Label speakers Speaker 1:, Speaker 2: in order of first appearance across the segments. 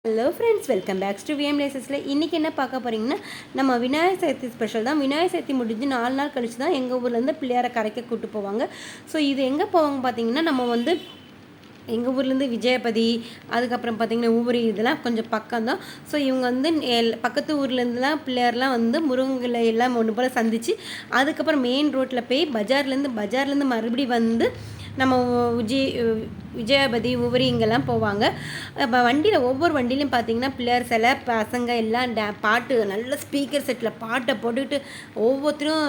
Speaker 1: Hello friends, welcome backs to VM லேசஸில். இன்றைக்கி என்ன பார்க்க போகிறீங்கன்னா, நம்ம விநாயகர் சதுர்த்தி ஸ்பெஷல் தான். விநாயகர் சதுர்த்தி முடிஞ்சு 4 நாள் கழிச்சு தான் எங்கள் ஊர்லேருந்து பிள்ளையாரை கரைக்க கூப்பிட்டு போவாங்க. ஸோ இது எங்கே போவாங்க பார்த்தீங்கன்னா, நம்ம வந்து எங்கள் ஊர்லேருந்து விஜயபதி, அதுக்கப்புறம் பார்த்திங்கன்னா ஊரி, இதெல்லாம் கொஞ்சம் பக்கம்தான். ஸோ இவங்க வந்து பக்கத்து ஊர்லேருந்துலாம் பிள்ளையார்லாம் வந்து முருங்கலை எல்லாம் ஒன்று போல் சந்தித்து, அதுக்கப்புறம் மெயின் ரோட்டில் போய் பஜார்லேருந்து மறுபடியும் வந்து நம்ம விஜயபதி உவரி இங்கெல்லாம் போவாங்க. இப்போ வண்டியில் ஒவ்வொரு வண்டியிலையும் பார்த்திங்கன்னா பிள்ளையார் சிலை பசங்க எல்லாம் பாட்டு நல்ல ஸ்பீக்கர் செட்டில் பாட்டை போட்டுக்கிட்டு ஒவ்வொருத்தரும்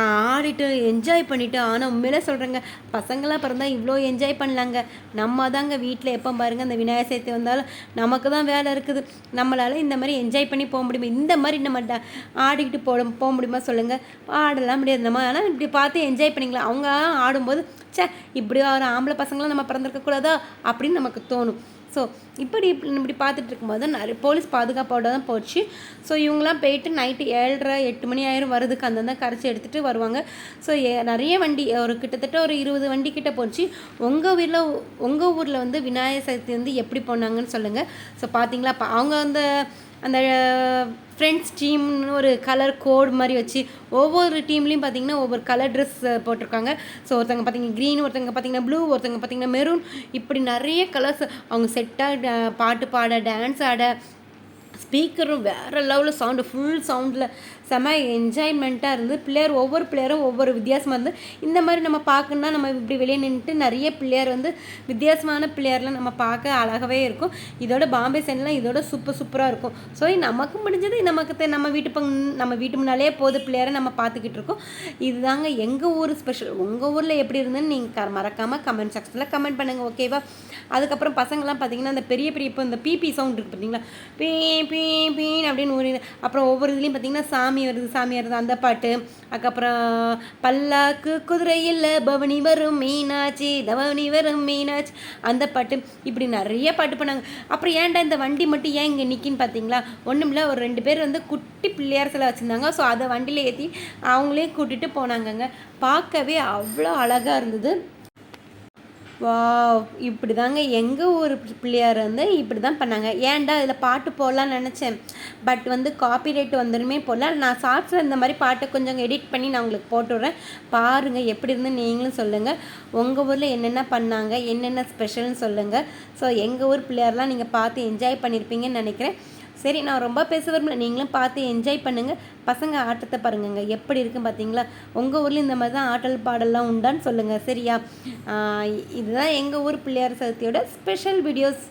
Speaker 1: ஆடிட்டு என்ஜாய் பண்ணிவிட்டு. ஆனால் உண்மையிலே சொல்கிறேங்க, பசங்களாம் பிறந்தால் இவ்வளோ என்ஜாய் பண்ணலாங்க. நம்ம தாங்க வீட்டில் எப்போ பாருங்கள் அந்த விநாயகர் சதுர்த்தி வந்தாலும் நமக்கு தான் வேலை இருக்குது. நம்மளால் இந்த மாதிரி என்ஜாய் பண்ணி போக முடியுமா? இந்த மாதிரி நம்ம ஆடிக்கிட்டு போக முடியுமா சொல்லுங்கள்? ஆடலாம் முடியாது. நம்ம ஆனால் இப்படி பார்த்து என்ஜாய் பண்ணிக்கலாம். அவங்க ஆடும்போது இப்படி ஒரு ஆம்பளை பசங்களாம் நம்ம பிறந்திருக்கக்கூடாதா அப்படின்னு நமக்கு தோணும். ஸோ இப்படி பார்த்துட்டு இருக்கும்போது நிறைய போலீஸ் பாதுகாப்போடு தான் போச்சு. ஸோ இவங்களாம் போயிட்டு நைட்டு 7:30 8 மணி ஆயிரம் வரதுக்கு அந்தந்த கரைச்சி எடுத்துகிட்டு வருவாங்க. ஸோ நிறைய வண்டி கிட்டத்தட்ட ஒரு 20 வண்டி கிட்ட போச்சு. உங்கள் ஊரில் வந்து விநாயகர் சதுர்த்தி வந்து எப்படி போனாங்கன்னு சொல்லுங்கள். ஸோ பார்த்தீங்களா, அவங்க அந்த ஃப்ரெண்ட்ஸ் டீம்னு ஒரு கலர் கோட் மாதிரி வச்சு ஒவ்வொரு டீம்லேயும் பார்த்திங்கன்னா ஒவ்வொரு கலர் ட்ரெஸ் போட்டிருக்காங்க. ஸோ ஒருத்தங்க பார்த்திங்கன்னா க்ரீன், ஒருத்தங்க பார்த்திங்கன்னா ப்ளூ, ஒருத்தங்க பார்த்திங்கன்னா மெரூன், இப்படி நிறைய கலர்ஸ் அவங்க செட்டாக பாட்டு பாட, டான்ஸ் ஆட, ஸ்பீக்கரும் வேறு லெவலில் சவுண்டு, ஃபுல் சவுண்டில் செம என்ஜாய்மெண்ட்டாக இருந்து ஒவ்வொரு பிள்ளையரும் ஒவ்வொரு வித்தியாசமாக இருந்து. இந்த மாதிரி நம்ம பார்க்கணுன்னா நம்ம இப்படி வெளியே நின்றுட்டு நிறைய பிள்ளையார் வந்து வித்தியாசமான பிள்ளையார்லாம் நம்ம பார்க்க அழகாகவே இருக்கும். இதோட பாம்பே சைட்லாம் இதோட சூப்பராக இருக்கும். ஸோ நமக்கு முடிஞ்சது நம்ம வீட்டு முன்னாலே பிள்ளையாரை நம்ம பார்த்துக்கிட்டு இருக்கோம். இதுதாங்க எங்கள் ஊர் ஸ்பெஷல். உங்கள் ஊரில் எப்படி இருந்துன்னு நீங்கள் மறக்காமல் கமெண்ட் செக்ஷனில் கமெண்ட் பண்ணுங்கள், ஓகேவா? அதுக்கப்புறம் பசங்கள்லாம் பார்த்திங்கன்னா அந்த பெரிய இப்போ இந்த பிபி சவுண்ட் இருக்குது பார்த்தீங்களா, பீ பீ பீன் அப்படின்னு ஊறி, அப்புறம் ஒவ்வொரு இதுலேயும் பார்த்திங்கன்னா சாமி வருது அந்த பாட்டு. அதுக்கப்புறம் பல்லாக்கு குதிரையில் பவனி வரும் மீனாட்சி, தவனி வரும் மீனாட்சி, அந்த பாட்டு. இப்படி நிறைய பாட்டு பண்ணாங்க. அப்புறம் ஏன்டா இந்த வண்டி மட்டும் ஏன் இங்கே நிற்கின்னு பார்த்தீங்களா, ஒன்றுமில்ல, ஒரு 2 பேர் வந்து குட்டி பிள்ளையார் சிலை வச்சுருந்தாங்க. ஸோ அதை வண்டியில் ஏற்றி அவங்களே கூட்டிகிட்டு போனாங்கங்க. பார்க்கவே அவ்வளோ அழகாக இருந்தது. வா, இப்படி தாங்க எங்கள் ஊர் பிள்ளையார் வந்து இப்படி தான் பண்ணாங்க. ஏன்டா இதில் பாட்டு போடலான்னு நினச்சேன், பட் வந்து காப்பிரைட் வந்துடுமே போடல. நான் ஷார்ட்ஸில் இந்த மாதிரி பாட்டை கொஞ்சம் எடிட் பண்ணி நான் உங்களுக்கு போட்டுவிட்றேன், பாருங்கள் எப்படி இருந்து நீங்களும் சொல்லுங்கள். உங்கள் ஊரில் என்னென்ன பண்ணாங்க, என்னென்ன ஸ்பெஷல்னு சொல்லுங்கள். ஸோ எங்கள் ஊர் பிள்ளையார்லாம் நீங்கள் பார்த்து என்ஜாய் பண்ணியிருப்பீங்கன்னு நினைக்கிறேன். சரி, நான் ரொம்ப பேச விரும்பல, நீங்களும் பார்த்து என்ஜாய் பண்ணுங்கள். பசங்க ஆட்டத்தை பாருங்கங்க எப்படி இருக்குன்னு பார்த்தீங்களா. உங்கள் ஊரில் இந்த மாதிரி தான் ஆட்டல் பாடல்லாம் உண்டான்னு சொல்லுங்கள், சரியா? இதுதான் எங்கள் ஊர் பிள்ளையார் சதுர்த்தியோட ஸ்பெஷல் வீடியோஸ்.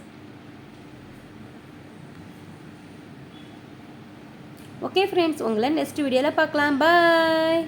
Speaker 1: ஓகே ஃப்ரெண்ட்ஸ், உங்களை நெக்ஸ்ட் வீடியோவில் பார்க்கலாம். பாய்.